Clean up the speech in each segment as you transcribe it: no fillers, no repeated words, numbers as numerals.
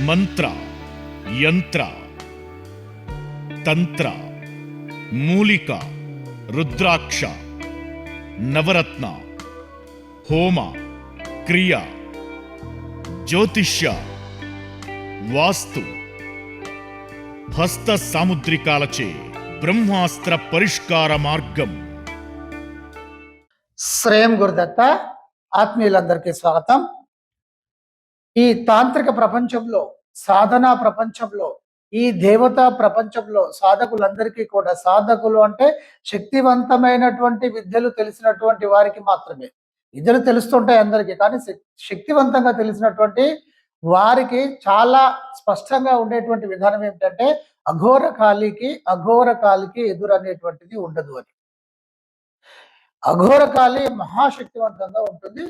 మంత్ర, యంత్ర, తంత్ర, మూలిక, రుద్రాక్ష, నవరత్న, హోమ, క్రియ, జ్యోతిష్య, వాస్తు, హస్త సాముద్రికాలచే బ్రహ్మాస్త్ర పరిష్కార మార్గం. శ్రేయం గురుదత్త. ఆత్మీయులందరికీ స్వాగతం. ఈ తాంత్రిక ప్రపంచంలో, సాధనా ప్రపంచంలో, ఈ దేవతా ప్రపంచంలో సాధకులందరికీ కూడా, సాధకులు అంటే శక్తివంతమైనటువంటి విద్యలు తెలిసినటువంటి వారికి మాత్రమే. విద్యలు తెలుస్తుంటాయి అందరికీ, కానీ శక్తివంతంగా తెలిసినటువంటి వారికి చాలా స్పష్టంగా ఉండేటువంటి విధానం ఏమిటంటే అఘోర కాలికి ఎదురు అనేటువంటిది ఉండదు అని. అఘోరకాళి మహాశక్తివంతంగా ఉంటుంది.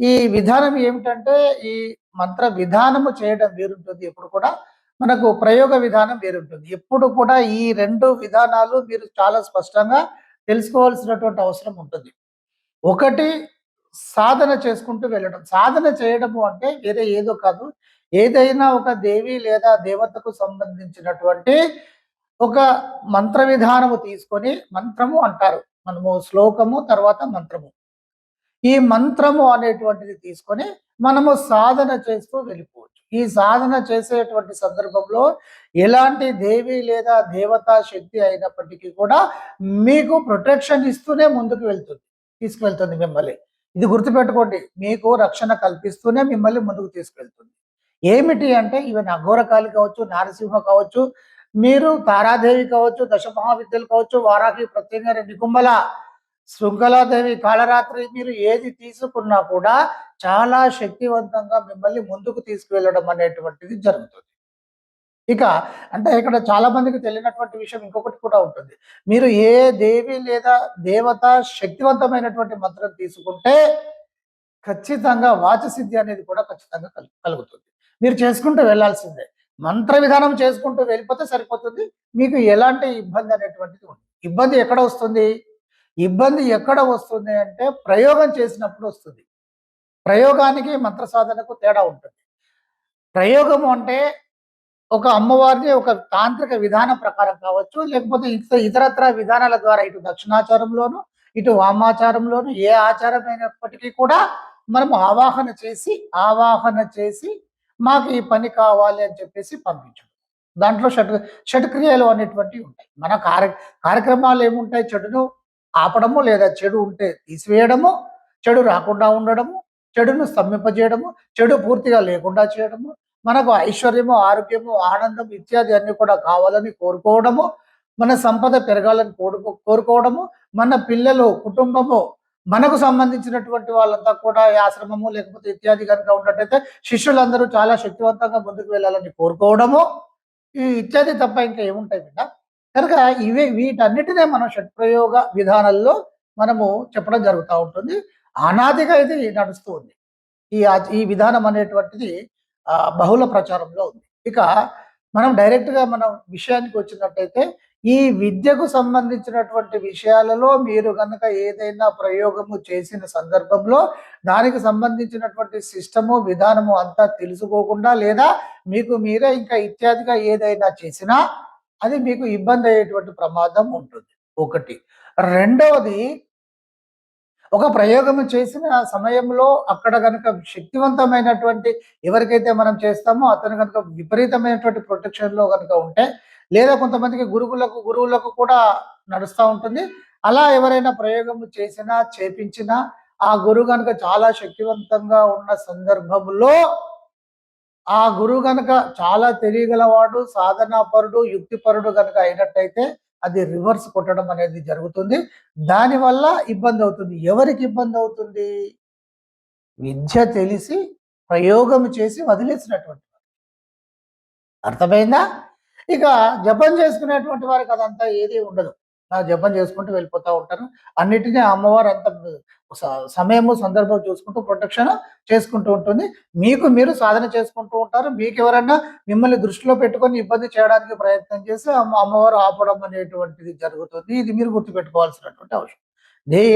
ఈ విధానం ఏమిటంటే ఈ మంత్ర విధానము చేయడం వేరుంటుంది. ఎప్పుడు కూడా మనకు ప్రయోగ విధానం వేరుంటుంది. ఎప్పుడు కూడా ఈ రెండు విధానాలు మీరు చాలా స్పష్టంగా తెలుసుకోవాల్సినటువంటి అవసరం ఉంటుంది. ఒకటి సాధన చేసుకుంటూ వెళ్ళడం. సాధన చేయడము అంటే వేరే ఏదో కాదు, ఏదైనా ఒక దేవి లేదా దేవతకు సంబంధించినటువంటి ఒక మంత్ర విధానము తీసుకొని, మంత్రము అంటారు మనము, శ్లోకము తర్వాత మంత్రము, ఈ మంత్రము అనేటువంటిది తీసుకొని మనము సాధన చేస్తూ వెళ్ళిపోవచ్చు. ఈ సాధన చేసేటువంటి సందర్భంలో ఎలాంటి దేవి లేదా దేవతా శక్తి అయినప్పటికీ కూడా మీకు ప్రొటెక్షన్ ఇస్తూనే ముందుకు తీసుకువెళ్తుంది మిమ్మల్ని. ఇది గుర్తుపెట్టుకోండి, మీకు రక్షణ కల్పిస్తూనే మిమ్మల్ని ముందుకు తీసుకెళ్తుంది. ఏమిటి అంటే ఈవెన్ అఘోరకాళి కావచ్చు, నారసింహ కావచ్చు, మీరు తారాదేవి కావచ్చు, దశమహావిద్యలు కావచ్చు, వారాహి, ప్రత్యంగారి, నికుంభల, శృంఖలాదేవి, కాళరాత్రి, మీరు ఏది తీసుకున్నా కూడా చాలా శక్తివంతంగా మిమ్మల్ని ముందుకు తీసుకువెళ్ళడం అనేటువంటిది జరుగుతుంది. ఇక అంటే ఇక్కడ చాలా మందికి తెలియనటువంటి విషయం ఇంకొకటి కూడా ఉంటుంది. మీరు ఏ దేవి లేదా దేవత శక్తివంతమైనటువంటి మంత్రం తీసుకుంటే ఖచ్చితంగా వాచసిద్ధి అనేది కూడా ఖచ్చితంగా కలుగుతుంది. మీరు చేసుకుంటూ వెళ్ళాల్సిందే. మంత్ర విధానం చేసుకుంటూ వెళ్ళిపోతే సరిపోతుంది. మీకు ఎలాంటి ఇబ్బంది అనేటువంటిది ఉంది. ఇబ్బంది ఎక్కడ వస్తుంది? ఇబ్బంది ఎక్కడ వస్తుంది అంటే ప్రయోగం చేసినప్పుడు వస్తుంది. ప్రయోగానికి మంత్ర సాధనకు తేడా ఉంటుంది. ప్రయోగము అంటే ఒక అమ్మవారిని ఒక తాంత్రిక విధానం ప్రకారం కావచ్చు, లేకపోతే ఇతరత్ర విధానాల ద్వారా, ఇటు దక్షిణాచారంలోను, ఇటు వామాచారంలోను, ఏ ఆచారం అయినప్పటికీ కూడా మనము ఆవాహన చేసి మాకు ఈ పని కావాలి అని చెప్పేసి పంపించడం. దాంట్లో షట్క్రియలు అనేటువంటివి ఉంటాయి. మన కార్యక్రమాలు ఏముంటాయి? చెడును ఆపడము, లేదా చెడు ఉంటే తీసివేయడము, చెడు రాకుండా ఉండడము, చెడును స్తంభింపజేయడము, చెడు పూర్తిగా లేకుండా చేయడము, మనకు ఐశ్వర్యము, ఆరోగ్యము, ఆనందం ఇత్యాది అన్ని కూడా కావాలని కోరుకోవడము, మన సంపద పెరగాలని కోరుకోవడము, మన పిల్లలు, కుటుంబము, మనకు సంబంధించినటువంటి వాళ్ళంతా కూడా ఆశ్రమము లేకపోతే ఇత్యాది కనుక ఉన్నట్టయితే శిష్యులందరూ చాలా శక్తివంతంగా ముందుకు వెళ్ళాలని కోరుకోవడము, ఈ ఇత్యాది తప్ప ఇంకా ఏముంటాయి బిడ్డ? కనుక వీటన్నిటినే మనం షట్ప్రయోగ విధానాల్లో మనము చెప్పడం జరుగుతూ ఉంటుంది. అనాదిగా ఇది నడుస్తూ ఉంది. ఈ విధానం అనేటువంటిది బహుళ ప్రచారంలో ఉంది. ఇక మనం డైరెక్ట్గా మనం విషయానికి వచ్చినట్టయితే, ఈ విద్యకు సంబంధించినటువంటి విషయాలలో మీరు కనుక ఏదైనా ప్రయోగము చేసిన సందర్భంలో దానికి సంబంధించినటువంటి సిస్టము, విధానము అంతా తెలుసుకోకుండా, లేదా మీకు మీరే ఇంకా ఇత్యాదిగా ఏదైనా చేసినా అది మీకు ఇబ్బంది అయ్యేటువంటి ప్రమాదం ఉంటుంది. ఒకటి. రెండవది, ఒక ప్రయోగం చేసిన సమయంలో అక్కడ కనుక శక్తివంతమైనటువంటి ఎవరికైతే మనం చేస్తామో అతను కనుక విపరీతమైనటువంటి ప్రొటెక్షన్లో కనుక ఉంటే, లేదా కొంతమందికి గురువులకు కూడా నడుస్తూ ఉంటుంది. అలా ఎవరైనా ప్రయోగం చేసినా, చేపించినా, ఆ గురువు కనుక చాలా శక్తివంతంగా ఉన్న సందర్భంలో, ఆ గురువు కనుక చాలా తెలియగలవాడు, సాధనాపరుడు, యుక్తిపరుడు కనుక అయినట్టయితే అది రివర్స్ కొట్టడం అనేది జరుగుతుంది. దానివల్ల ఇబ్బంది అవుతుంది. ఎవరికి ఇబ్బంది అవుతుంది? విద్య తెలిసి ప్రయోగం చేసి వదిలేసినటువంటి అర్థమైందా? ఇక జపం చేసుకునేటువంటి వారికి అదంతా ఏది ఉండదు. జపం చేసుకుంటూ వెళ్ళిపోతూ ఉంటారు. అన్నిటినీ అమ్మవారు అంత సమయము, సందర్భం చూసుకుంటూ ప్రొటెక్షన్ చేసుకుంటూ ఉంటుంది. మీకు మీరు సాధన చేసుకుంటూ ఉంటారు. మీకు ఎవరైనా మిమ్మల్ని దృష్టిలో పెట్టుకొని ఇబ్బంది చేయడానికి ప్రయత్నం చేసి అమ్మవారు ఆపడం అనేటువంటిది జరుగుతుంది. ఇది మీరు గుర్తుపెట్టుకోవాల్సినటువంటి అవసరం.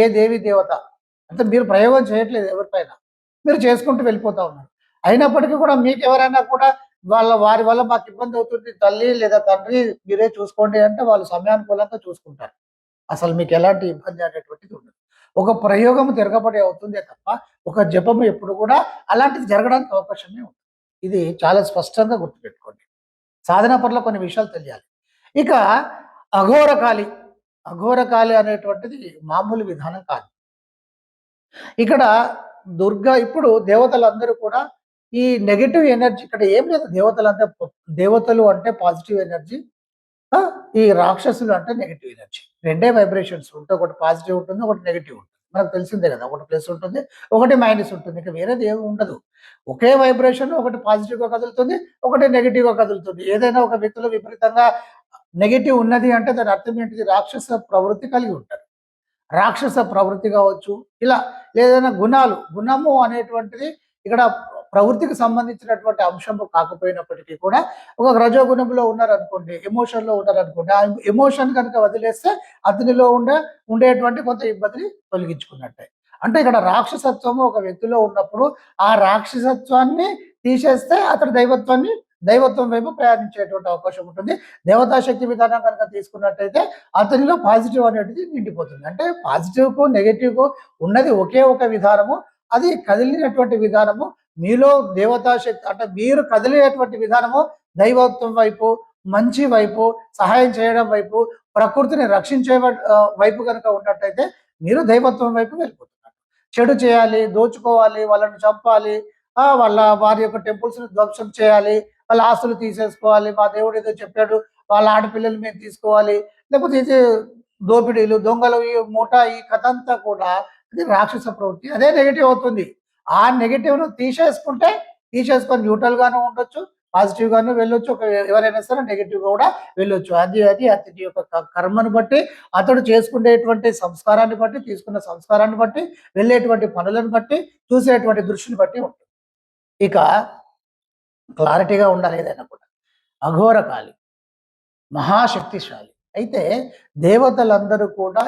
ఏ దేవి దేవత అంటే మీరు ప్రయోగం చేయట్లేదు ఎవరిపైన, మీరు చేసుకుంటూ వెళ్ళిపోతూ ఉన్నారు. అయినప్పటికీ కూడా మీకు ఎవరైనా కూడా వారి వల్ల మాకు ఇబ్బంది అవుతుంది తల్లి లేదా తండ్రి మీరే చూసుకోండి అంటే వాళ్ళు సమయానుకూలంగా చూసుకుంటారు. అసలు మీకు ఎలాంటి ఇబ్బంది అనేటువంటిది ఉండదు. ఒక ప్రయోగం తిరగబడి అవుతుందే తప్ప ఒక జపము ఎప్పుడు కూడా అలాంటిది జరగడానికి అవకాశమే ఉంది. ఇది చాలా స్పష్టంగా గుర్తుపెట్టుకోండి. సాధన పట్ల కొన్ని విషయాలు తెలియాలి. ఇక అఘోరకాళి, అఘోరకాళి అనేటువంటిది మామూలు విధానం కాదు. ఇక్కడ దుర్గా ఇప్పుడు దేవతలందరూ కూడా ఈ నెగెటివ్ ఎనర్జీ ఇక్కడ ఏం లేదు. దేవతలు అంటే పాజిటివ్ ఎనర్జీ. ఈ రాక్షసులు అంటే నెగెటివ్ ఎనర్జీ. రెండే వైబ్రేషన్స్ ఉంటాయి. ఒకటి పాజిటివ్ ఉంటుంది, ఒకటి నెగెటివ్ ఉంటుంది. మనకు తెలిసిందే కదా! ఒకటి ప్లస్ ఉంటుంది, ఒకటి మైనస్ ఉంటుంది. ఇక వేరేది ఏమి ఉండదు. ఒకే వైబ్రేషన్ ఒకటి పాజిటివ్‌గా కదులుతుంది, ఒకటి నెగెటివ్‌గా కదులుతుంది. ఏదైనా ఒక వ్యక్తిలో విపరీతంగా నెగెటివ్ ఉన్నది అంటే దాని అర్థం ఏంటిది? రాక్షస ప్రవృత్తి కలిగి ఉంటారు. రాక్షస ప్రవృత్తి కావచ్చు, ఇలా లేదైనా గుణము అనేటువంటిది ఇక్కడ ప్రవృత్తికి సంబంధించినటువంటి అంశము కాకపోయినప్పటికీ కూడా ఒక రజోగుణంలో ఉన్నారనుకోండి, ఎమోషన్‌లో ఉన్నారనుకోండి, ఆ ఎమోషన్ కనుక వదిలేస్తే అతనిలో ఉండేటువంటి కొంత ఇబ్బందిని తొలగించుకున్నట్టే. అంటే ఇక్కడ రాక్షసత్వము ఒక వ్యక్తిలో ఉన్నప్పుడు ఆ రాక్షసత్వాన్ని తీసేస్తే అతడు దైవత్వం వైపు ప్రయాణించేటువంటి అవకాశం ఉంటుంది. దేవతా శక్తి విధానం కనుక తీసుకున్నట్టయితే అతనిలో పాజిటివ్ అనేది నిండిపోతుంది. అంటే పాజిటివ్‌కు, నెగెటివ్‌కు ఉన్నది ఒకే ఒక విధానము. అది కదిలినటువంటి విధానము మీలో దేవతా శక్తి అంటే మీరు కదిలేటువంటి విధానము దైవత్వం వైపు, మంచి వైపు, సహాయం చేయడం వైపు, ప్రకృతిని రక్షించే వైపు గనుక ఉన్నట్టయితే మీరు దైవత్వం వైపు వెళ్ళిపోతున్నారు. చెడు చేయాలి, దోచుకోవాలి, వాళ్ళని చంపాలి, వారి యొక్క టెంపుల్స్‌ని ధ్వంసం చేయాలి, వాళ్ళ ఆస్తులు తీసేసుకోవాలి, మా దేవుడు ఏదో చెప్పాడు, వాళ్ళ ఆడపిల్లలు మేము తీసుకోవాలి, లేకపోతే ఇది దోపిడీలు, దొంగలు, ఈ ముఠా ఈ కథ అంతా కూడా అది రాక్షస ప్రవృత్తి. అదే నెగెటివ్ అవుతుంది. ఆ నెగెటివ్‌ను తీసేసుకొని న్యూట్రల్ గాను ఉండొచ్చు, పాజిటివ్ గాను వెళ్ళొచ్చు. ఎవరైనా సరే నెగెటివ్ కూడా వెళ్ళొచ్చు. అది అతని యొక్క కర్మను బట్టి, అతడు చేసుకునేటువంటి సంస్కారాన్ని బట్టి, తీసుకున్న సంస్కారాన్ని బట్టి, వెళ్ళేటువంటి పనులను బట్టి, చూసేటువంటి దృష్టిని బట్టి ఉంటుంది. ఇక క్లారిటీగా ఉండాలి ఏదైనా కూడా. అఘోరకాళి మహాశక్తిశాలి. అయితే దేవతలందరూ కూడా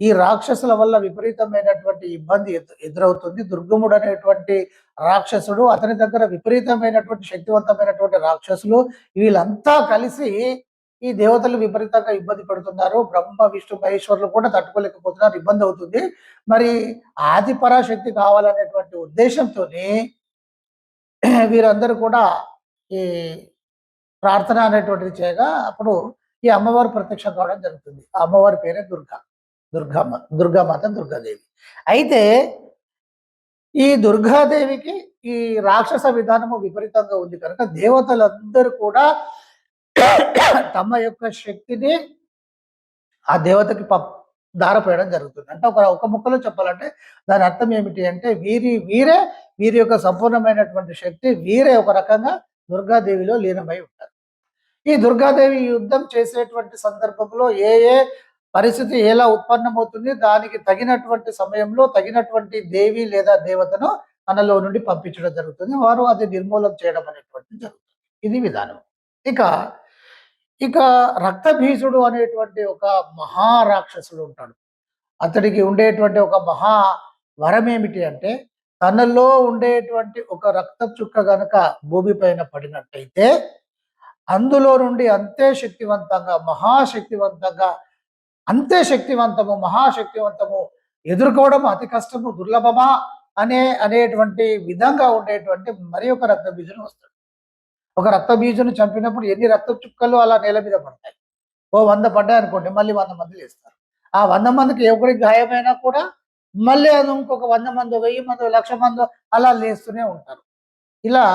ఈ రాక్షసుల వల్ల విపరీతమైనటువంటి ఇబ్బంది ఎదురవుతుంది. దుర్గముడు అనేటువంటి రాక్షసుడు, అతని దగ్గర విపరీతమైనటువంటి శక్తివంతమైనటువంటి రాక్షసులు, వీళ్ళంతా కలిసి ఈ దేవతలు విపరీతంగా ఇబ్బంది పడుతున్నారు. బ్రహ్మ, విష్ణు, మహేశ్వరులు కూడా తట్టుకోలేకపోతున్నారు. ఇబ్బంది అవుతుంది. మరి ఆది పరాశక్తి కావాలనేటువంటి ఉద్దేశంతోని వీరందరూ కూడా ఈ ప్రార్థన అనేటువంటిది చేయగా అప్పుడు ఈ అమ్మవారు ప్రత్యక్షం కావడం జరుగుతుంది. ఆ అమ్మవారి పేరే దుర్గామాత, దుర్గాదేవి. అయితే ఈ దుర్గాదేవికి ఈ రాక్షస విధానము విపరీతంగా ఉంది కనుక దేవతలందరూ కూడా తమ యొక్క శక్తిని ఆ దేవతకి దారపోయడం జరుగుతుంది. అంటే ఒక ముక్కలో చెప్పాలంటే దాని అర్థం ఏమిటి అంటే వీరి యొక్క సంపూర్ణమైనటువంటి శక్తి వీరే ఒక రకంగా దుర్గాదేవిలో లీనమై ఉంటారు. ఈ దుర్గాదేవి యుద్ధం చేసేటువంటి సందర్భంలో ఏ పరిస్థితి ఎలా ఉత్పన్నమవుతుంది, దానికి తగినటువంటి సమయంలో తగినటువంటి దేవి లేదా దేవతను తనలో నుండి పంపించడం జరుగుతుంది. వారు అది నిర్మూలన చేయడం అనేటువంటిది జరుగుతుంది. ఇది విధానం. ఇక ఇక రక్తబీజుడు అనేటువంటి ఒక మహారాక్షసుడు ఉంటాడు. అతడికి ఉండేటువంటి ఒక మహా వరం ఏమిటి అంటే తనలో ఉండేటువంటి ఒక రక్త చుక్క గనక భూమి పైన పడినట్టయితే అందులో నుండి అంతే శక్తివంతంగా, మహాశక్తివంతంగా, అంతే మహాశక్తివంతము ఎదుర్కోవడం అతి కష్టము, దుర్లభమా అనేటువంటి విధంగా ఉండేటువంటి మరి ఒక రక్తబీజుడు వస్తాడు. ఒక రక్తబీజుని చంపినప్పుడు ఎన్ని రక్త చుక్కలు అలా నేల మీద పడతాయి. 100 పడ్డాయి అనుకోండి, మళ్ళీ 100 మంది లేస్తారు. ఆ 100 మందికి ఎవరికి గాయమైనా కూడా మళ్ళీ అది ఇంకొక 100 మందో, 1000 మందో, 1,00,000 మందో అలా లేస్తూనే ఉంటారు. ఇలా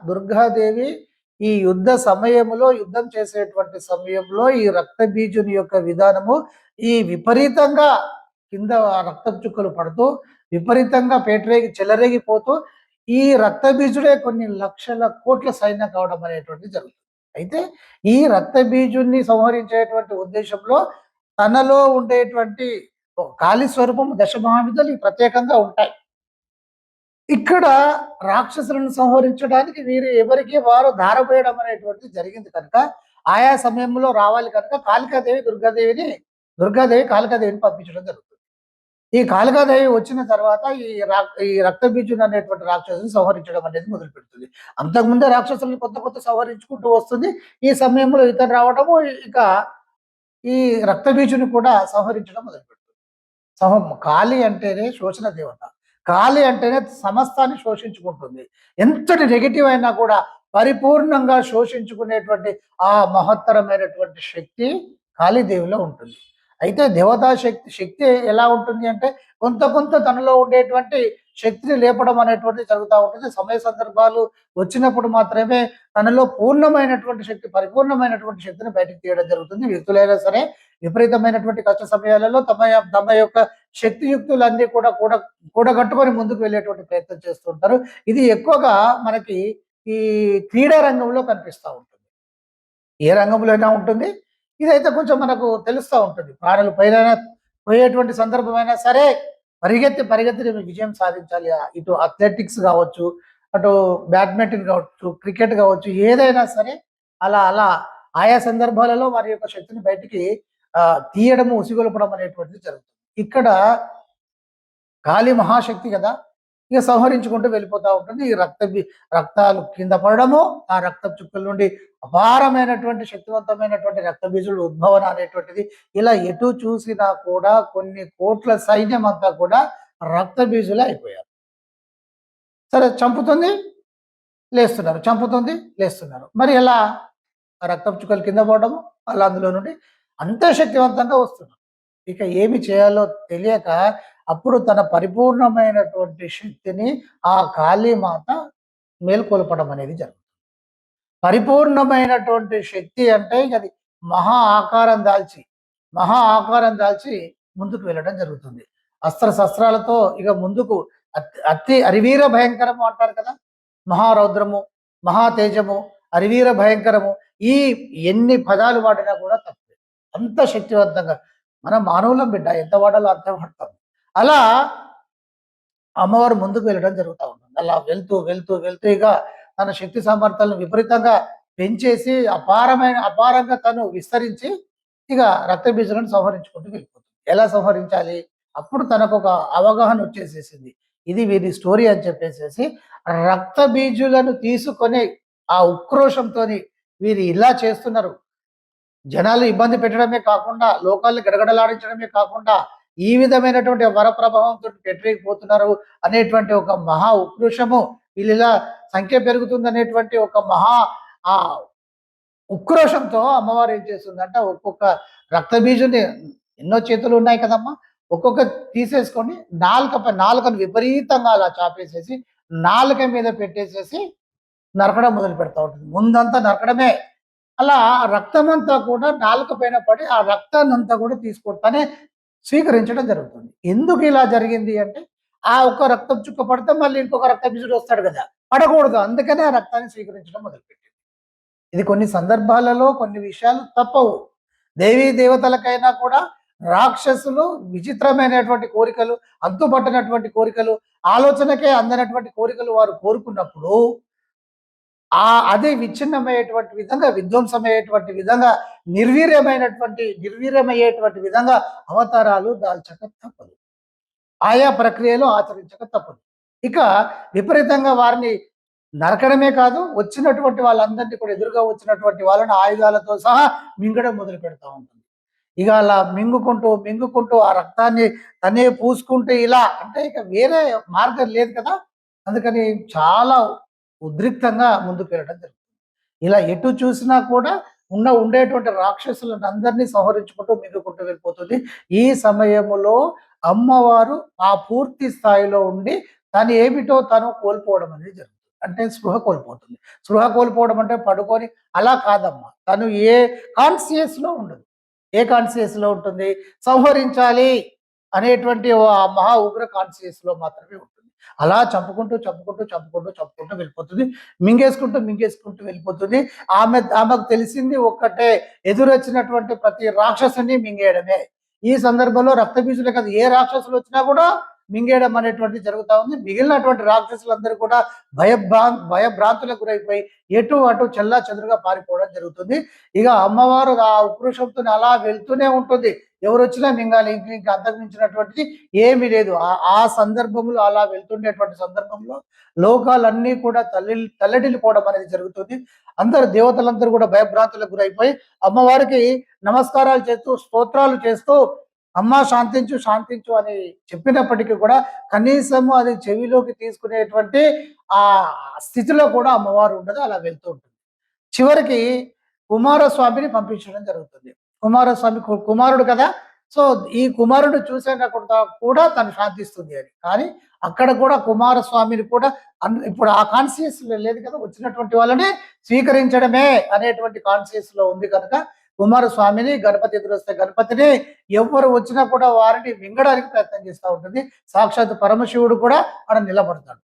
దుర్గాదేవి ఈ యుద్ధం చేసేటువంటి సమయంలో ఈ రక్తబీజుని యొక్క విధానము ఈ విపరీతంగా కింద రక్త చుక్కలు పడుతూ విపరీతంగా చెలరేగిపోతూ ఈ రక్తబీజుడే కొన్ని లక్షల కోట్ల సైన్యం కావడం అనేటువంటిది జరుగుతుంది. అయితే ఈ రక్తబీజుని సంహరించేటువంటి ఉద్దేశంలో తనలో ఉండేటువంటి కాళీ స్వరూపం దశమహావిద్యలు ప్రత్యేకంగా ఉంటాయి. ఇక్కడ రాక్షసులను సంహరించడానికి ఎవరికి వారు ధారపోయడం అనేటువంటిది జరిగింది కనుక ఆయా సమయంలో రావాలి కనుక దుర్గాదేవి కాళికాదేవిని పంపించడం జరుగుతుంది. ఈ కాళికాదేవి వచ్చిన తర్వాత ఈ రక్తబీజుడు అనేటువంటి రాక్షసుని సంహరించడం అనేది మొదలుపెడుతుంది. అంతకుముందే రాక్షసుల్ని కొత్త కొత్త సంహరించుకుంటూ వస్తుంది. ఈ సమయంలో ఇతను రావడము ఇక ఈ రక్తబీజుని కూడా సంహరించడం మొదలుపెడుతుంది. కాళి అంటేనే శోషణ దేవత. కాళి అంటేనే సమస్తాన్ని శోషించుకుంటుంది. ఎంతటి నెగెటివ్ అయినా కూడా పరిపూర్ణంగా శోషించుకునేటువంటి ఆ మహత్తరమైనటువంటి శక్తి కాళీదేవిలో ఉంటుంది. అయితే దేవతా శక్తి ఎలా ఉంటుంది అంటే కొంత కొంత తనలో ఉండేటువంటి శక్తిని లేపడం అనేటువంటిది జరుగుతూ ఉంటుంది. సమయ సందర్భాలు వచ్చినప్పుడు మాత్రమే తనలో పూర్ణమైనటువంటి శక్తి, పరిపూర్ణమైనటువంటి శక్తిని బయటకు తీయడం జరుగుతుంది. వ్యక్తులైనా సరే విపరీతమైనటువంటి కష్ట సమయాలలో తమ యొక్క శక్తియుక్తులన్నీ కూడా కూడగట్టుకొని ముందుకు వెళ్ళేటువంటి ప్రయత్నం చేస్తుంటారు. ఇది ఎక్కువగా మనకి ఈ క్రీడా రంగంలో కనిపిస్తూ ఉంటుంది. ఏ రంగంలో అయినా ఉంటుంది. ఇదైతే కొంచెం మనకు తెలుస్తూ ఉంటుంది. ప్రాణులు పోయేటువంటి సందర్భమైనా సరే పరిగెత్తి విజయం సాధించాలి. ఇటు అథ్లెటిక్స్ కావచ్చు, అటు బ్యాడ్మింటన్ కావచ్చు, క్రికెట్ కావచ్చు, ఏదైనా సరే అలా ఆయా సందర్భాలలో వారి యొక్క శక్తిని బయటికి తీయడము, ఉసిగొల్పడం అనేటువంటిది జరుగుతుంది. ఇక్కడ కాళీ మహాశక్తి కదా, ఇక సంహరించుకుంటూ వెళ్ళిపోతూ ఉంటుంది. ఈ రక్తాలు కింద పడడము, ఆ రక్త చుక్కల నుండి అపారమైనటువంటి శక్తివంతమైనటువంటి రక్తబీజులు ఉద్భవన అనేటువంటిది, ఇలా ఎటు చూసినా కూడా కొన్ని కోట్ల సైన్యం అంతా కూడా రక్తబీజులు అయిపోయారు. సరే, చంపుతుంది లేస్తున్నారు, చంపుతుంది లేస్తున్నారు. మరి ఎలా రక్తపు చుక్కలు కింద పడడము, అలా అందులో నుండి అంతే శక్తివంతంగా వస్తున్నారు. ఇక ఏమి చేయాలో తెలియక అప్పుడు తన పరిపూర్ణమైనటువంటి శక్తిని ఆ కాళీమాత మేల్కొల్పడం అనేది జరుగుతుంది. పరిపూర్ణమైనటువంటి శక్తి అంటే అది మహా ఆకారం దాల్చి ముందుకు వెళ్ళడం జరుగుతుంది. శస్త్రాలతో ఇక ముందుకు అతి అరివీర భయంకరము అంటారు కదా, మహారౌద్రము, మహాతేజము, అరివీర భయంకరము, ఈ ఎన్ని పదాలు వాడినా కూడా తప్పే. అంత శక్తివంతంగా మన మానవులం బిడ్డ, ఎంత వాడాలో అంత వాడతాం. అలా అమ్మవారు ముందుకు వెళ్ళడం జరుగుతూ ఉంటుంది. అలా వెళ్తూ ఇక తన శక్తి సామర్థ్యాలను విపరీతంగా పెంచేసి అపారంగా తను విస్తరించి ఇక రక్తబీజులను సంహరించుకుంటూ వెళ్ళిపోతుంది. ఎలా సంహరించాలి? అప్పుడు తనకు ఒక అవగాహన వచ్చేసేసింది. ఇది వీరి స్టోరీ అని చెప్పేసేసి రక్తబీజులను తీసుకొని ఆ ఉక్రోషంతో వీరు ఇలా చేస్తున్నారు, జనాలు ఇబ్బంది పెట్టడమే కాకుండా, లోకాలను గడగడలాడించడమే కాకుండా, ఈ విధమైనటువంటి వరప్రభావంతో పెట్టలేకపోతున్నారు అనేటువంటి ఒక మహా ఉక్రోషము, వీళ్ళ సంఖ్య పెరుగుతుంది అనేటువంటి ఒక మహా ఆ ఉక్రోషంతో అమ్మవారు ఏం చేస్తుందంటే ఒక్కొక్క రక్తబీజుని, ఎన్నో చేతులు ఉన్నాయి కదమ్మా, ఒక్కొక్క తీసేసుకొని నాలుకను విపరీతంగా అలా చాపేసేసి నాలుక మీద పెట్టేసేసి నరకడం మొదలు పెడతా ఉంటుంది. ముందంతా నరకడమే. అలా రక్తమంతా కూడా నాలుక పైన పడి ఆ రక్తాన్ని అంతా కూడా తీసుకుంటానే స్వీకరించడం జరుగుతుంది. ఎందుకు ఇలా జరిగింది అంటే, ఆ ఒక్క రక్తం చుక్క పడితే మళ్ళీ ఇంకొక రక్తబీజుడు వస్తాడు కదా, పడకూడదు. అందుకనే ఆ రక్తాన్ని స్వీకరించడం మొదలుపెట్టింది. ఇది కొన్ని సందర్భాలలో కొన్ని విషయాలు తప్పవు. దేవీ దేవతలకైనా కూడా రాక్షసులు విచిత్రమైనటువంటి కోరికలు, అంతుపట్టనటువంటి కోరికలు, ఆలోచనకే అందనటువంటి కోరికలు వారు కోరుకున్నప్పుడు అదే విచ్ఛిన్నమయ్యేటువంటి విధంగా, విధ్వంసమయ్యేటువంటి విధంగా, నిర్వీర్యమయ్యేటువంటి విధంగా అవతారాలు దాల్చక తప్పదు. ఆయా ప్రక్రియలు ఆచరించక తప్పదు. ఇక విపరీతంగా వారిని నరకడమే కాదు, వచ్చినటువంటి వాళ్ళందరినీ కూడా, ఎదురుగా వచ్చినటువంటి వాళ్ళని ఆయుధాలతో సహా మింగడం మొదలు పెడతా ఉంటుంది. ఇక అలా మింగుకుంటూ ఆ రక్తాన్ని తనే పూసుకుంటూ ఇలా అంటే ఇక వేరే మార్గం లేదు కదా, అందుకని చాలా ఉద్రిక్తంగా ముందుకు వెళ్ళడం జరుగుతుంది. ఇలా ఎటు చూసినా కూడా ఉండేటువంటి రాక్షసులను అందరినీ సంహరించుకుంటూ మింగుకుంటూ వెళ్ళిపోతుంది. ఈ సమయములో అమ్మవారు ఆ పూర్తి స్థాయిలో ఉండి తను ఏమిటో తను కోల్పోవడం అనేది జరుగుతుంది. అంటే స్పృహ కోల్పోతుంది. స్పృహ కోల్పోవడం అంటే పడుకొని అలా కాదమ్మా, తను ఏ కాన్షియస్లో ఉండదు. ఏ కాన్షియస్లో ఉంటుంది? సంహరించాలి అనేటువంటి మహా ఉగ్ర కాన్షియస్లో మాత్రమే ఉంటుంది. అలా చంపుకుంటూ వెళ్ళిపోతుంది. మింగేసుకుంటూ వెళ్ళిపోతుంది. ఆమెకు తెలిసింది ఒక్కటే, ఎదురొచ్చినటువంటి ప్రతి రాక్షసుని మింగేయడమే. ఈ సందర్భంలో రక్తబీజులే కాదు, ఏ రాక్షసులు వచ్చినా కూడా మింగేయడం అనేటువంటిది జరుగుతా ఉంది. మిగిలినటువంటి రాక్షసులందరూ కూడా భయభ్రాంతులకు గురైపోయి ఎటు అటు చెల్లాచెదురుగా పారిపోవడం జరుగుతుంది. ఇక అమ్మవారు ఆ ఉక్రోషంతో అలా వెళ్తూనే ఉంటుంది. ఎవరొచ్చినా మింగాలి. ఇంక అంతకు మించినటువంటిది ఏమీ లేదు. ఆ సందర్భంలో అలా వెళ్తుండేటువంటి సందర్భంలో లోకాలన్నీ కూడా తల్లడిల్లిపోవడం అనేది జరుగుతుంది. అందరు దేవతలందరూ కూడా భయభ్రాంతులకు గురైపోయి అమ్మవారికి నమస్కారాలు చేస్తూ, స్తోత్రాలు చేస్తూ, అమ్మ శాంతించు శాంతించు అని చెప్పినప్పటికీ కూడా కనీసము అది చెవిలోకి తీసుకునేటువంటి ఆ స్థితిలో కూడా అమ్మవారు ఉండదు. అలా వెళ్తూ ఉంటుంది. చివరికి కుమారస్వామిని పంపించడం జరుగుతుంది. కుమారస్వామి కుమారుడు కదా! సో, ఈ కుమారుడు చూసాక కూడా తను శాంతిస్తుంది అని. కానీ అక్కడ కూడా కుమారస్వామిని కూడా ఇప్పుడు ఆ కాన్షియస్ లేదు కదా! వచ్చినటువంటి వాళ్ళని స్వీకరించడమే అనేటువంటి కాన్షియస్‌లో ఉంది కనుక కుమారస్వామిని, గణపతి ఎదురొస్తే గణపతిని, ఎవ్వరు వచ్చినా కూడా వారిని మింగడానికి ప్రయత్నం చేస్తా ఉంటుంది. సాక్షాత్ పరమశివుడు కూడా అక్కడ నిలబడతాడు.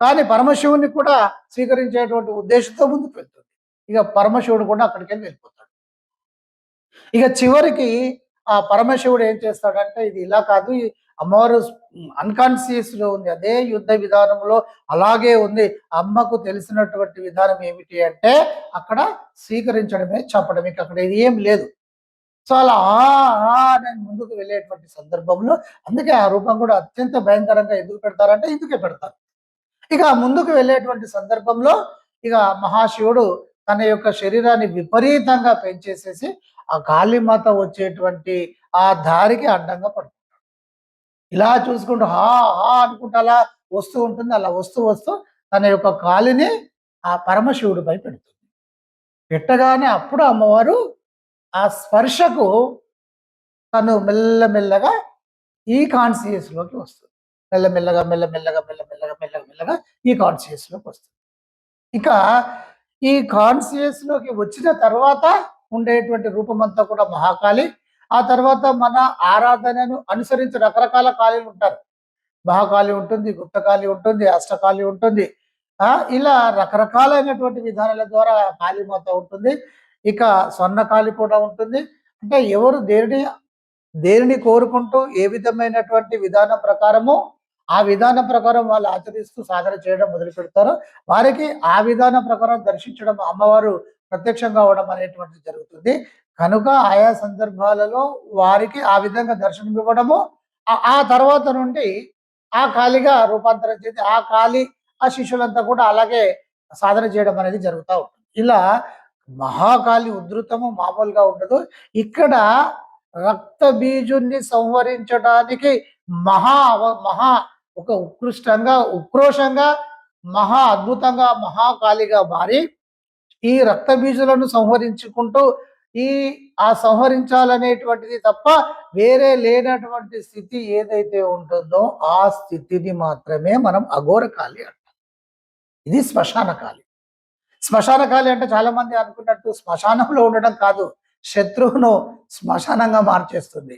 కానీ పరమశివుడిని కూడా స్వీకరించేటువంటి ఉద్దేశంతో ముందుకు వెళ్తుంది. ఇక పరమశివుడు కూడా అక్కడికెళ్ళి వెళ్ళిపోతాడు. ఇక చివరికి ఆ పరమశివుడు ఏం చేస్తాడంటే, ఇది ఇలా కాదు, ఈ అమ్మవారు అన్‌కాన్షియస్‌లో ఉంది. అదే యుద్ధ విధానంలో అలాగే ఉంది. అమ్మకు తెలిసినటువంటి విధానం ఏమిటి అంటే, అక్కడ స్వీకరించడమే, చంపడమే. ఇక అక్కడ ఏం లేదు. సో, అలా అని ముందుకు వెళ్ళేటువంటి సందర్భంలో అందుకే ఆ రూపం కూడా అత్యంత భయంకరంగా ఎందుకు పెడతారంటే, ఇందుకే పెడతారు. ఇక ముందుకు వెళ్ళేటువంటి సందర్భంలో ఇక మహాశివుడు తన యొక్క శరీరాన్ని విపరీతంగా పెంచేసేసి ఆ కాళీమాత వచ్చేటువంటి ఆ దారికి అడ్డంగా పడుతుంది. ఇలా చూసుకుంటూ హా హా అనుకుంటూ అలా వస్తూ ఉంటుంది. అలా వస్తూ వస్తూ తన యొక్క కాలిని ఆ పరమశివుడిపై పెడుతుంది. పెట్టగానే అప్పుడు అమ్మవారు ఆ స్పర్శకు తను మెల్లమెల్లగా ఈ కాన్షియస్‌లోకి వస్తుంది. మెల్లమెల్లగా, మెల్లమెల్లగా, మెల్లమెల్లగా, మెల్లమెల్లగా ఈ కాన్షియస్‌లోకి వస్తుంది. ఇక ఈ కాన్షియస్‌లోకి వచ్చిన తర్వాత ఉండేటువంటి రూపమంతా కూడా మహాకాళి. ఆ తర్వాత మన ఆరాధనను అనుసరించి రకరకాల కాళీలు ఉంటారు. మహాకాళి ఉంటుంది, గుప్తకాళి ఉంటుంది, అష్టకాళి ఉంటుంది. ఇలా రకరకాలైనటువంటి విధానాల ద్వారా కాళీమాత ఉంటుంది. ఇక స్వర్ణకాళి కూడా ఉంటుంది. అంటే ఎవరు దేనిని కోరుకుంటూ ఏ విధమైనటువంటి విధానం ప్రకారము ఆ విధానం ప్రకారం వాళ్ళు ఆచరిస్తూ సాధన చేయడం మొదలుపెడతారో వారికి ఆ విధానం ప్రకారం దర్శించడం అమ్మవారు ప్రత్యక్షంగా అవ్వడం అనేటువంటిది జరుగుతుంది. కనుక ఆయా సందర్భాలలో వారికి ఆ విధంగా దర్శనం ఇవ్వడము, ఆ తర్వాత నుండి ఆ కాళిగా రూపాంతరం చెంది ఆ కాళి ఆ శిష్యులంతా కూడా అలాగే సాధన చేయడం అనేది జరుగుతూ ఉంటుంది. ఇలా మహాకాళి ఉధృతము మామూలుగా ఉండదు. ఇక్కడ రక్త బీజుని సంహరించడానికి మహా ఒక ఉత్కృష్టంగా, ఉక్రోషంగా, మహా అద్భుతంగా, మహాకాళిగా మారి ఈ రక్త బీజులను సంహరించుకుంటూ ఆ సంహరించాలనేటువంటిది తప్ప వేరే లేనటువంటి స్థితి ఏదైతే ఉంటుందో ఆ స్థితిని మాత్రమే మనం అఘోర కాళి అంటాం. ఇది శ్మశాన కాళి. శ్మశాన కాళి అంటే చాలా మంది అనుకున్నట్టు శ్మశానంలో ఉండడం కాదు, శత్రువును శ్మశానంగా మార్చేస్తుంది.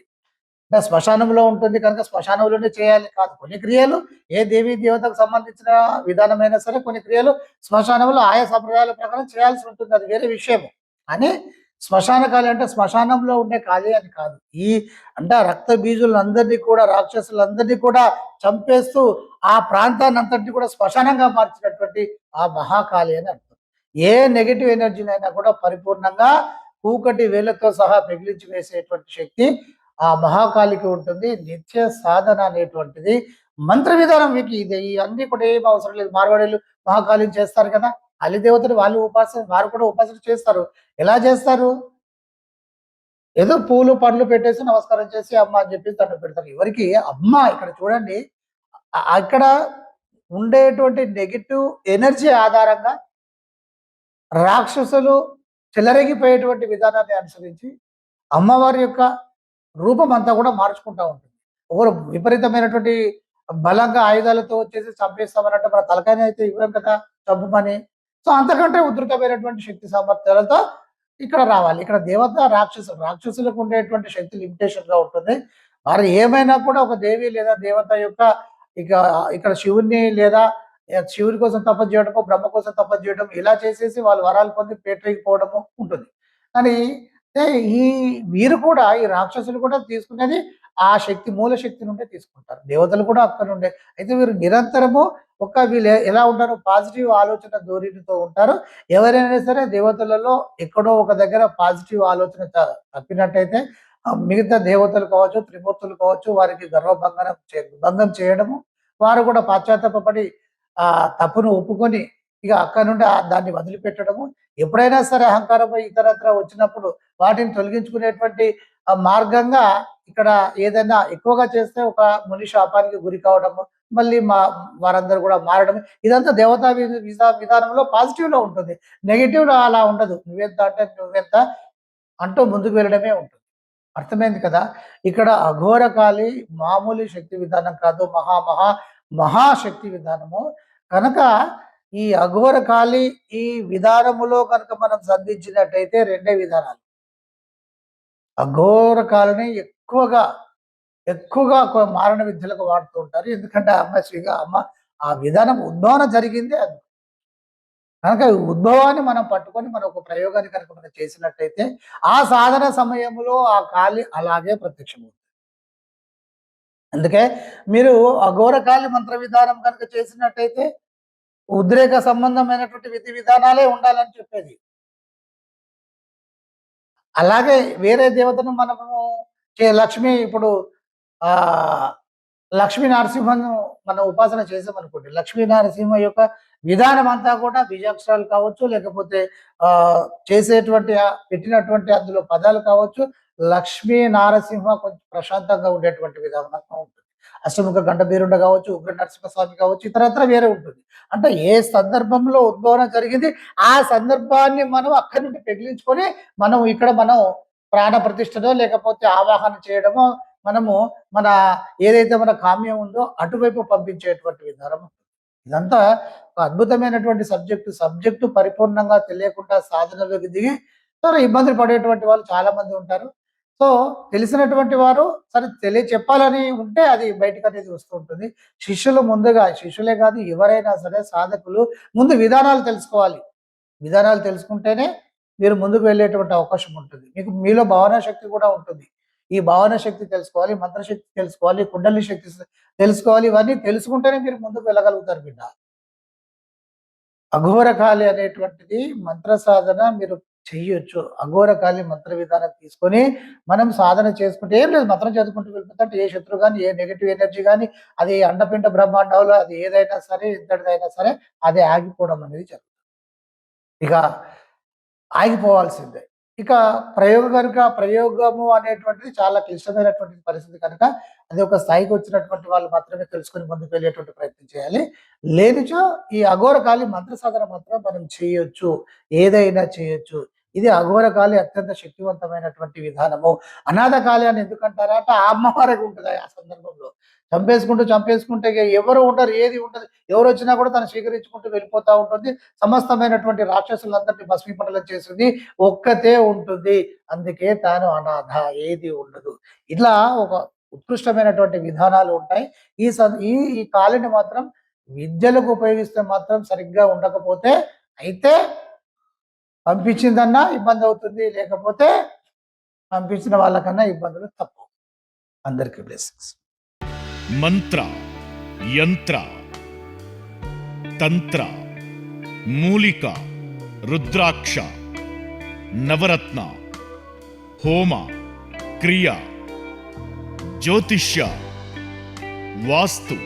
అంటే శ్మశానంలో ఉంటుంది కనుక శ్మశానంలోనే చేయాలి కాదు. కొన్ని క్రియలు ఏ దేవీ దేవతకు సంబంధించిన విధానమైనా సరే కొన్ని క్రియలు శ్మశానంలో ఆయా సంప్రదాయాల ప్రకారం చేయాల్సి ఉంటుంది. అది వేరే విషయము. కానీ శ్మశాన కాళి అంటే శ్మశానంలో ఉండే కాళి అని కాదు. అంటే రక్త బీజులందరినీ కూడా రాక్షసులందరినీ కూడా చంపేస్తూ ఆ ప్రాంతాన్ని అంతటిని కూడా శ్మశానంగా మార్చినటువంటి ఆ మహాకాళి అని అర్థం. ఏ నెగటివ్ ఎనర్జీనైనా కూడా పరిపూర్ణంగా కూకటి వేలతో సహా పెగిలించి వేసేటువంటి శక్తి ఆ మహాకాళికి ఉంటుంది. నిత్య సాధన అనేటువంటిది మంత్ర విధానం మీకు ఇది అన్ని కూడా ఏం అవసరం లేదు. మార్వాడీలు మహాకాళిని చేస్తారు కదా, అలిదేవతలు వారు కూడా ఉపాసన చేస్తారు. ఎలా చేస్తారు? ఏదో పూలు పండ్లు పెట్టేసి నమస్కారం చేసి అమ్మ అని చెప్పి దండం పెడతారు. ఎవరికి? అమ్మ. ఇక్కడ చూడండి, అక్కడ ఉండేటువంటి నెగటివ్ ఎనర్జీ ఆధారంగా రాక్షసులు చెలరేగిపోయేటువంటి విధానాన్ని అనుసరించి అమ్మవారి యొక్క రూపం అంతా కూడా మార్చుకుంటా ఉంటుంది. ఒకరు విపరీతమైనటువంటి బలంగా ఆయుధాలతో వచ్చేసి చంపేస్తామనంటే మన తలకాయని అయితే ఇవ్వం కదా చంపమని. సో అంతకంటే ఉధృతమైనటువంటి శక్తి సామర్థ్యాలతో ఇక్కడ రావాలి. ఇక్కడ దేవత రాక్షసులకు ఉండేటువంటి శక్తి లిమిటేషన్ గా ఉంటుంది. వారు ఏమైనా కూడా ఒక దేవి లేదా దేవత యొక్క ఇక్కడ శివుణ్ణి లేదా శివుని కోసం తపస్సు చేయడము, బ్రహ్మ కోసం తపస్సు చేయడం ఇలా చేసేసి వాళ్ళు వరాలు పొంది పేటరేగిపోవడము ఉంటుంది. కానీ ఈ వీరు కూడా ఈ రాక్షసులు కూడా తీసుకునేది ఆ శక్తి మూల శక్తి నుండే తీసుకుంటారు. దేవతలు కూడా అక్కడ నుండే. అయితే వీరు నిరంతరము వీళ్ళు ఎలా ఉంటారు, పాజిటివ్ ఆలోచన ధోరణితో ఉంటారు. ఎవరైనా సరే దేవతలలో ఎక్కడో ఒక దగ్గర పాజిటివ్ ఆలోచన తప్పినట్టయితే మిగతా దేవతలు కావచ్చు, త్రిమూర్తులు కావచ్చు, వారికి భంగం చేయడము, వారు కూడా పశ్చాత్తాపపడి తప్పును ఒప్పుకొని ఇక అక్కడ నుండి దాన్ని వదిలిపెట్టడము. ఎప్పుడైనా సరే అహంకారంపై ఇతరత్ర వచ్చినప్పుడు వాటిని తొలగించుకునేటువంటి మార్గంగా ఇక్కడ ఏదైనా ఎక్కువగా చేస్తే ఒక ముని శాపానికి గురి కావడము, మళ్ళీ వారందరూ కూడా మారడం, ఇదంతా దేవతా విధానంలో పాజిటివ్ లో ఉంటుంది. నెగిటివ్ లో అలా ఉండదు. నువ్వెంత అంటే నువ్వెంత అంటూ ముందుకు వెళ్ళడమే ఉంటుంది. అర్థమైంది కదా. ఇక్కడ అఘోరకాళి మామూలు శక్తి విధానం కాదు, మహాశక్తి విధానము. కనుక ఈ అఘోరకాళి ఈ విధానములో కనుక మనం సంధించినట్టయితే రెండే విధానాలు. అఘోరకాళిని ఎక్కువగా మారణ విద్యలకు వాడుతూ ఉంటారు. ఎందుకంటే అమ్మ ఆ విధానం ఉద్భవన జరిగింది అది. కనుక ఈ ఉద్భవాన్ని మనం పట్టుకొని మనం ఒక ప్రయోగాన్ని కనుక మనం చేసినట్టయితే ఆ సాధన సమయంలో ఆ కాళి అలాగే ప్రత్యక్షమవుతుంది. అందుకే మీరు అఘోరకాళి మంత్ర విధానం కనుక చేసినట్టయితే ఉద్రేక సంబంధమైనటువంటి విధి విధానాలే ఉండాలని చెప్పేది. అలాగే వేరే దేవతను మనము లక్ష్మి ఇప్పుడు ఆ లక్ష్మీ నరసింహను మనం ఉపాసన చేసామనుకోండి, లక్ష్మీ నరసింహ యొక్క విధానం అంతా కూడా బీజాక్షరాలు కావచ్చు, లేకపోతే చేసేటువంటి పెట్టినటువంటి అందులో పదాలు కావచ్చు, లక్ష్మీ నారసింహ కొంచెం ప్రశాంతంగా ఉండేటువంటి విధానం ఉంటుంది. అష్టముఖ గంటబీరుండ కావచ్చు, ఉగ్ర నరసింహస్వామి కావచ్చు, ఇతరత్ర వేరే ఉంటుంది. అంటే ఏ సందర్భంలో ఉద్భవన జరిగింది ఆ సందర్భాన్ని మనం అక్కడి నుండి పెగిలించుకొని మనం ప్రాణ ప్రతిష్టనో లేకపోతే ఆవాహన చేయడమో మనము ఏదైతే మన కామ్యం ఉందో అటువైపు పంపించేటువంటి విధానం. ఇదంతా ఒక అద్భుతమైనటువంటి సబ్జెక్టు పరిపూర్ణంగా తెలియకుండా సాధనలోకి దిగి ఇబ్బందులు పడేటువంటి వాళ్ళు చాలా మంది ఉంటారు. సో తెలిసినటువంటి వారు సరే చెప్పాలని ఉంటే అది బయటకు అనేది వస్తూ ఉంటుంది. శిష్యులే కాదు ఎవరైనా సరే సాధకులు ముందు విధానాలు తెలుసుకోవాలి. విధానాలు తెలుసుకుంటేనే మీరు ముందుకు వెళ్ళేటువంటి అవకాశం ఉంటుంది. మీలో భావనా శక్తి కూడా ఉంటుంది. ఈ భావన శక్తి తెలుసుకోవాలి, మంత్రశక్తి తెలుసుకోవాలి, కుండలి శక్తి తెలుసుకోవాలి. ఇవన్నీ తెలుసుకుంటేనే మీరు ముందుకు వెళ్ళగలుగుతారు బిడ్డ. అఘోరకాళి అనేటువంటిది మంత్ర సాధన మీరు చెయ్యొచ్చు. అఘోరకాళి మంత్ర విధానం తీసుకొని మనం సాధన చేసుకుంటే ఏం లేదు, మంత్రం చదువుకుంటూ వెళ్ళిపోతే ఏ శత్రు కానీ ఏ నెగిటివ్ ఎనర్జీ కానీ అది అండపిండ బ్రహ్మాండంలో అది ఏదైనా సరే ఎంతటిదైనా సరే అది ఆగిపోవడం అనేది జరుగుతుంది. ఇక ఆగిపోవాల్సిందే. ఇక ప్రయోగము అనేటువంటిది చాలా క్లిష్టమైనటువంటి పరిస్థితి కనుక అది ఒక స్థాయికి వచ్చినటువంటి వాళ్ళు మాత్రమే తెలుసుకొని ముందుకు వెళ్ళేటువంటి ప్రయత్నం చేయాలి. లేనిచో ఈ అఘోరకాళి మంత్ర సాధన మాత్రం మనం చేయొచ్చు, ఏదైనా చేయొచ్చు. ఇది అఘోరకాళి అత్యంత శక్తివంతమైనటువంటి విధానము. అనాథకాళి అని ఎందుకంటారా అంటే ఆ అమ్మవారికి ఉంటుంది ఆ సందర్భంలో. చంపేసుకుంటే ఎవరు ఉండరు, ఏది ఉండదు. ఎవరు వచ్చినా కూడా తను స్వీకరించుకుంటూ వెళ్ళిపోతా ఉంటుంది. సమస్తమైనటువంటి రాక్షసులందరినీ భస్మీపటలం చేసింది ఒక్కతే ఉంటుంది. అందుకే తాను అనాథ, ఏది ఉండదు. ఇట్లా ఒక ఉత్కృష్టమైనటువంటి విధానాలు ఉంటాయి. ఈ కాళిని మాత్రం విద్యలకు ఉపయోగిస్తే మాత్రం సరిగ్గా ఉండకపోతే అయితే పంపించిందన్నా ఇబ్బంది అవుతుంది, లేకపోతే పంపించిన వాళ్ళకన్నా ఇబ్బందులు తప్పు. అందరికీ బ్లెస్సింగ్స్. మంత్ర, యంత్ర, తంత్ర, మూలిక, రుద్రాక్ష, నవరత్న, హోమ, క్రియ, జ్యోతిష్య, వాస్తు,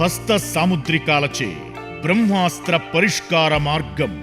హస్త సాముద్రికాలచే బ్రహ్మాస్త్ర పరిష్కార మార్గం.